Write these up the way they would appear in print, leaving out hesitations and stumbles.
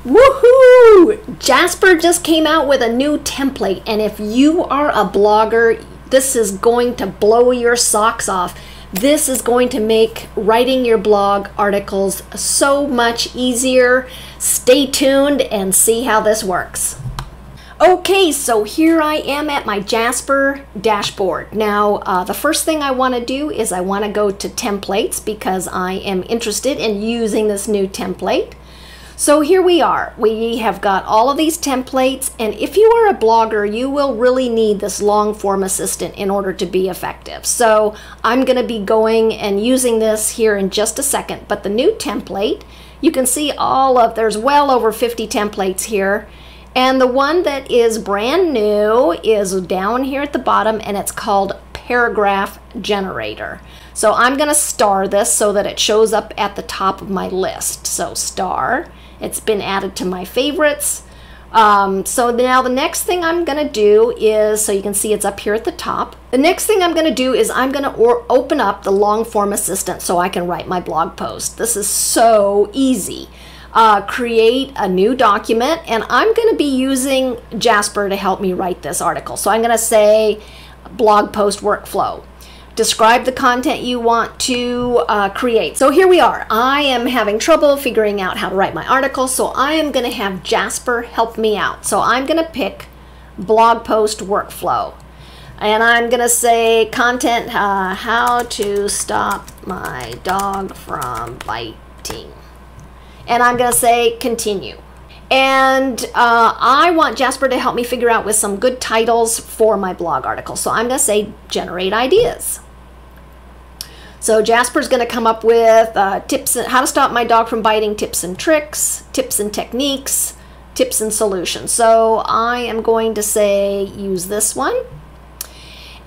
Woohoo! Jasper just came out with a new template, and if you are a blogger, this is going to blow your socks off. This is going to make writing your blog articles so much easier. Stay tuned and see how this works. Okay, so here I am at my Jasper dashboard. Now, the first thing I want to do is I want to go to templates because I am interested in using this new template. So here we are. We have got all of these templates, and if you are a blogger, you will really need this long form assistant in order to be effective. So I'm going to be going and using this here in just a second, but the new template, you can see there's well over 50 templates here. And the one that is brand new is down here at the bottom, and it's called Paragraph Generator. So I'm going to star this so that it shows up at the top of my list. So star, it's been added to my favorites. So now the next thing I'm going to do is, so you can see it's up here at the top. The next thing I'm going to do is I'm going to open up the long form assistant so I can write my blog post. This is so easy. Create a new document, and I'm going to be using Jasper to help me write this article. So I'm going to say blog post workflow. Describe the content you want to create. So here we are. I am having trouble figuring out how to write my article, so I am going to have Jasper help me out. So I'm going to pick blog post workflow, and I'm going to say content, how to stop my dog from biting. And I'm going to say continue. And I want Jasper to help me figure out with some good titles for my blog article. So I'm going to say generate ideas. So Jasper's going to come up with tips, how to stop my dog from biting, tips and tricks, tips and techniques, tips and solutions. So I am going to say use this one.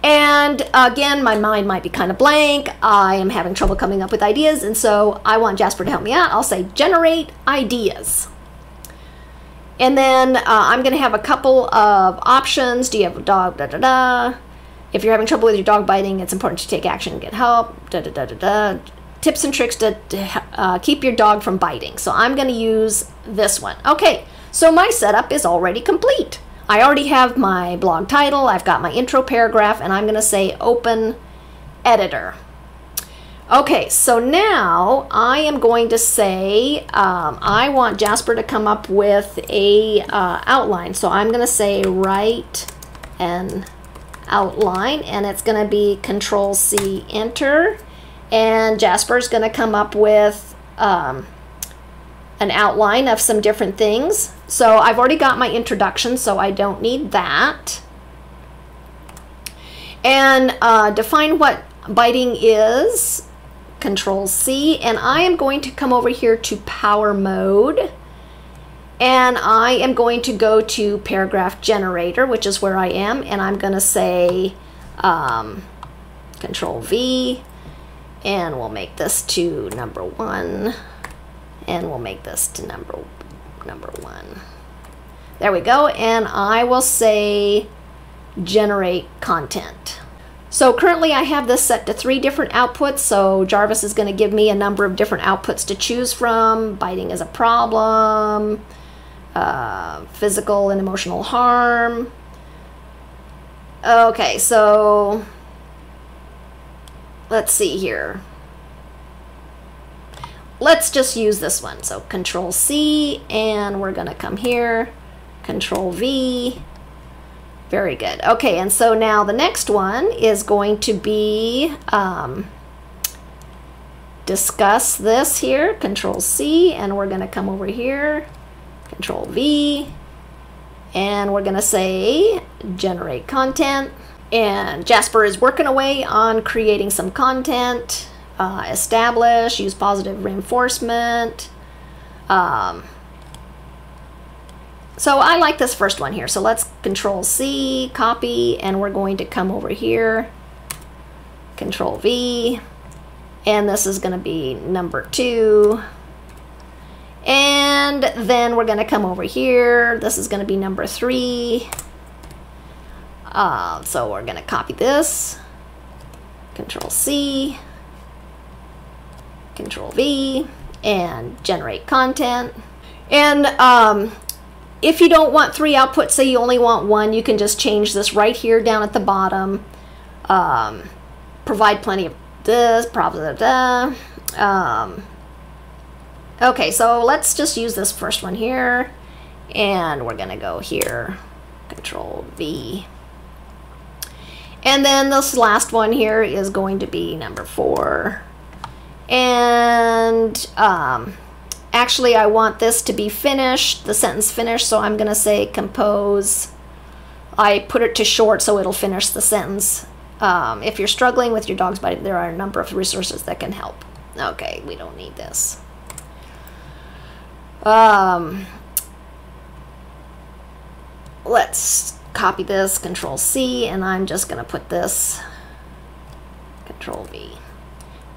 And again, my mind might be kind of blank. I am having trouble coming up with ideas, and so I want Jasper to help me out. I'll say generate ideas. And then I'm going to have a couple of options. Do you have a dog? Da, da, da. If you're having trouble with your dog biting, it's important to take action and get help. Da, da, da, da, da. Tips and tricks to keep your dog from biting. So I'm going to use this one. Okay, so my setup is already complete. I already have my blog title, I've got my intro paragraph, and I'm going to say open editor. Okay, so now I am going to say I want Jasper to come up with a outline. So I'm going to say write an outline, and it's going to be Control-C, enter, and Jasper's going to come up with an outline of some different things. So I've already got my introduction, so I don't need that. And define what biting is, Control-C, and I am going to come over here to power mode, and I am going to go to paragraph generator, which is where I am, and I'm going to say Control-V, and we'll make this to number 1, and we'll make this to number 1. There we go, and I will say generate content. So currently I have this set to 3 different outputs, so Jarvis is going to give me a number of different outputs to choose from. Biting is a problem, physical and emotional harm. Okay, so let's see here. Let's just use this one. So Control-C, and we're going to come here, Control-V. Very good. Okay, and so now the next one is going to be discuss this here, Control-C, and we're going to come over here, Control-V, and we're going to say generate content. And Jasper is working away on creating some content. Establish, use positive reinforcement. So I like this first one here. So let's Control-C, copy, and we're going to come over here, Control-V, and this is going to be number 2. And then we're going to come over here. This is going to be number 3. So we're going to copy this, Control-C, Control-V, and generate content. And if you don't want 3 outputs, say you only want 1, you can just change this right here down at the bottom. Provide plenty of this, okay, so let's just use this first one here, and we're gonna go here, Control V. And then this last one here is going to be number 4. And actually I want this to be finished, the sentence finished, so I'm gonna say compose. I put it to short so it'll finish the sentence. If you're struggling with your dog's bite, there are a number of resources that can help. Okay, we don't need this. Let's copy this, Control C, and I'm just going to put this, Control V,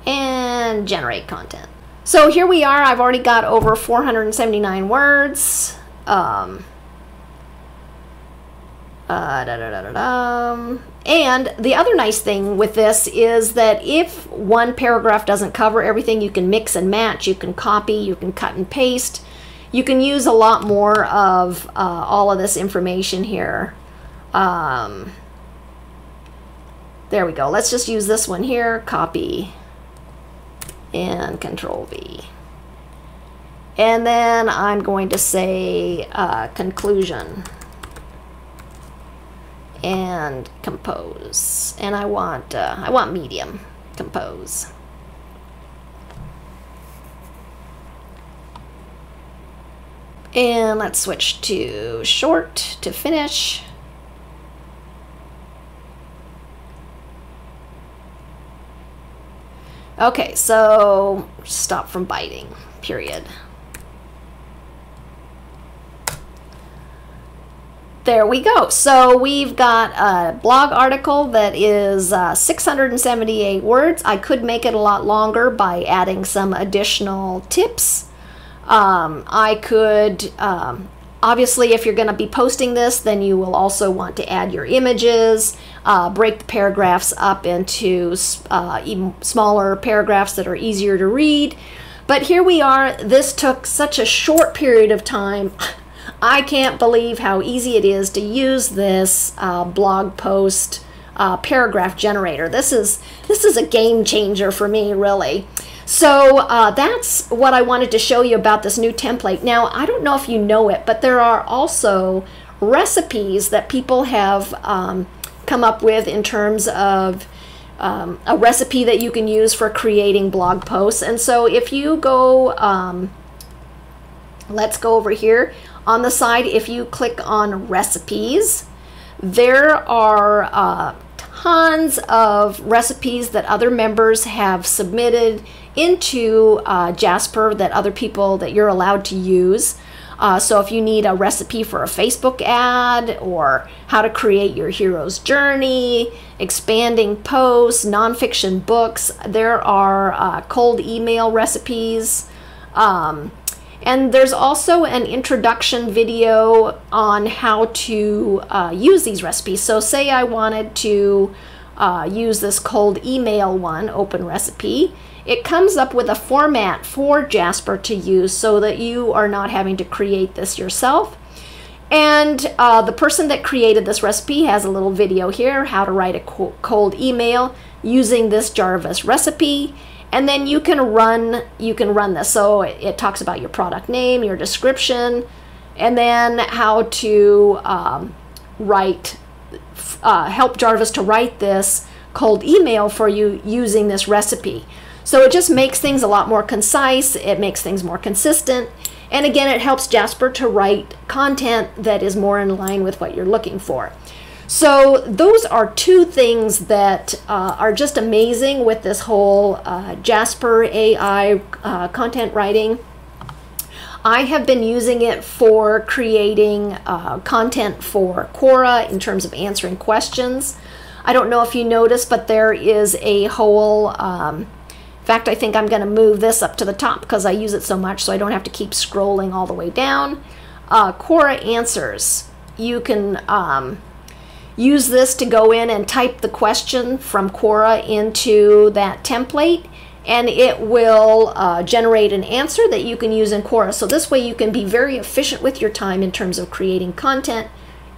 and generate content. So here we are. I've already got over 479 words. And the other nice thing with this is that if one paragraph doesn't cover everything, you can mix and match, you can copy, you can cut and paste. You can use a lot more of all of this information here. There we go. Let's just use this one here, copy, and Control V. And then I'm going to say conclusion. And compose, and I want medium, compose. And let's switch to short to finish. Okay, so stop from biting, period. There we go. So we've got a blog article that is 678 words. I could make it a lot longer by adding some additional tips. I could, obviously, if you're going to be posting this, then you will also want to add your images, break the paragraphs up into even smaller paragraphs that are easier to read. But here we are. This took such a short period of time. I can't believe how easy it is to use this blog post paragraph generator. This is a game changer for me, really. So that's what I wanted to show you about this new template. Now, I don't know if you know it, but there are also recipes that people have come up with in terms of a recipe that you can use for creating blog posts. And so if you go, let's go over here. On the side, if you click on recipes, there are tons of recipes that other members have submitted into Jasper that other people that you're allowed to use. So if you need a recipe for a Facebook ad, or how to create your hero's journey, expanding posts, nonfiction books, there are cold email recipes. And there's also an introduction video on how to use these recipes. So say I wanted to use this cold email one, open recipe. It comes up with a format for Jasper to use so that you are not having to create this yourself. And the person that created this recipe has a little video here, how to write a cold email using this Jarvis recipe. And then you can run this. So it talks about your product name, your description, and then how to help Jarvis to write this cold email for you using this recipe. So it just makes things a lot more concise. It makes things more consistent. And again, it helps Jasper to write content that is more in line with what you're looking for. So those are two things that are just amazing with this whole Jasper AI content writing. I have been using it for creating content for Quora in terms of answering questions. I don't know if you noticed, but there is a whole, in fact, I think I'm going to move this up to the top because I use it so much so I don't have to keep scrolling all the way down. Quora Answers. You can use this to go in and type the question from Quora into that template, and it will generate an answer that you can use in Quora. So this way you can be very efficient with your time in terms of creating content,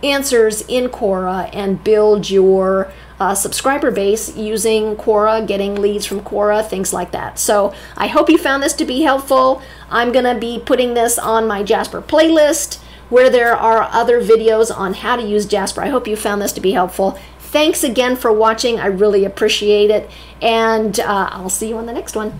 answers in Quora, and build your subscriber base using Quora, getting leads from Quora, things like that. So I hope you found this to be helpful. I'm going to be putting this on my Jasper playlist where there are other videos on how to use Jasper. I hope you found this to be helpful. Thanks again for watching. I really appreciate it. And I'll see you on the next one.